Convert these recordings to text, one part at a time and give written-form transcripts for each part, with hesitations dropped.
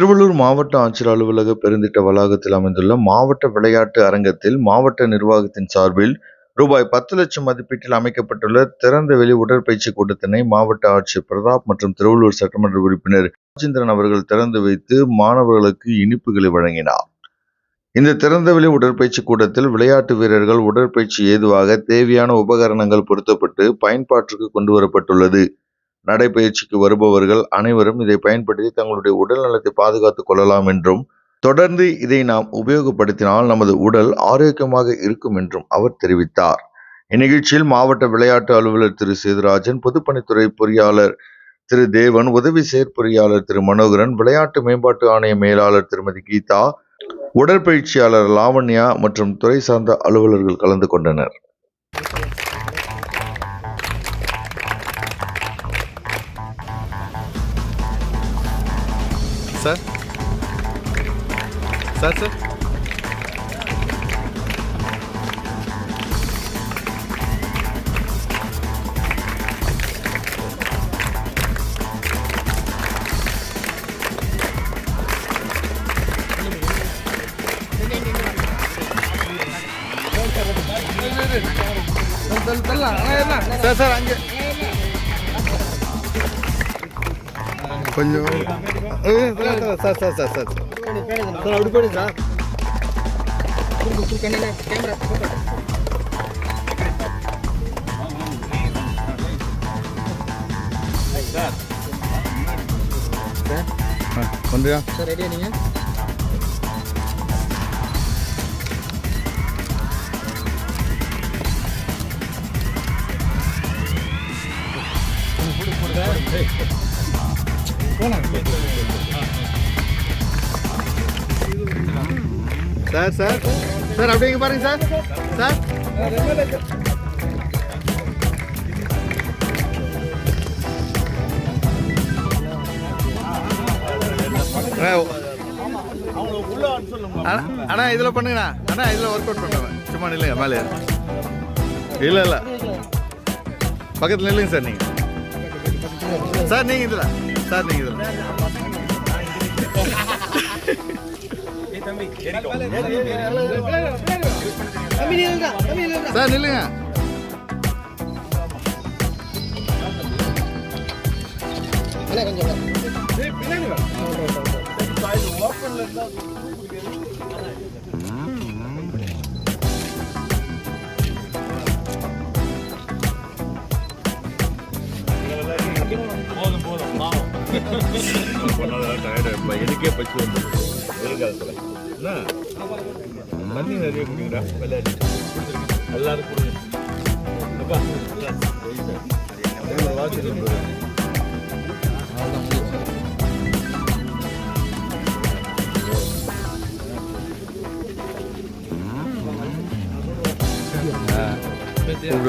திருவள்ளூர் மாவட்ட ஆட்சியர் அலுவலக பெருந்திட்ட வளாகத்தில் அமைந்துள்ள மாவட்ட விளையாட்டு அரங்கத்தில் மாவட்ட நிர்வாகத்தின் சார்பில் ரூபாய் 10 லட்சம் மதிப்பீட்டில் அமைக்கப்பட்டுள்ள திறந்தவெளி உடற்பயிற்சி கூடத்தினை மாவட்ட ஆட்சியர் பிரதாப் மற்றும் திருவள்ளூர் சட்டமன்ற உறுப்பினர் ராஜேந்திரன் அவர்கள் திறந்து வைத்து மாணவர்களுக்கு இனிப்புகளை வழங்கினார். இந்த திறந்தவெளி உடற்பயிற்சி கூடத்தில் விளையாட்டு வீரர்கள் உடற்பயிற்சி ஏதுவாக தேவையான உபகரணங்கள் பொருத்தப்பட்டு பயன்பாட்டிற்கு கொண்டு வரப்பட்டுள்ளது. நடைபயிற்சிக்கு வருபவர்கள் அனைவரும் இதை பயன்படுத்தி தங்களுடைய உடல் நலத்தை பாதுகாத்துக் கொள்ளலாம் என்றும், தொடர்ந்து இதை நாம் உபயோகப்படுத்தினால் நமது உடல் ஆரோக்கியமாக இருக்கும் என்றும் அவர் தெரிவித்தார். இந்நிகழ்ச்சியில் மாவட்ட விளையாட்டு அலுவலர் திரு சேதுராஜன், பொதுப்பணித்துறை பொறியாளர் திரு தேவன், உதவி செயற்பொறியாளர் திரு மனோகரன், விளையாட்டு மேம்பாட்டு ஆணைய மேலாளர் திருமதி கீதா, உடற்பயிற்சியாளர் லாவண்யா மற்றும் துறை சார்ந்த அலுவலர்கள் கலந்து கொண்டனர். Sir sir sir sir sir அங்கே கொஞ்சம் sir sir sir sir sir அப்படி போடு சார். வந்துயா சார் ரெடியா நீங்கள்? சார் சார் சார் அப்படிங்க பாருங்க சார் சார் அண்ணா இதில் பண்ணுங்கண்ணா. அண்ணா இதில் ஒர்க் அவுட் பண்ணுவேன். சும்மா நில்லுங்க மேலே. இல்லை இல்லை பக்கத்தில் நில்லுங்க சார். நீங்கள் சார் நீங்கள் இதில் சார் நீங்கள் இதில் சார் நில்லுங்க. எனக்கே பச்சு வந்து எதிர்காலத்தில் என்ன தண்ணி நிறைய குடிக்கிறா விளையாடி எல்லாரும் கொடுங்க. வாட்சி கூப்பிட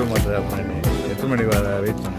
மாட்டேன். எத்தனை மணிக்கு வர வெயிட் பண்ண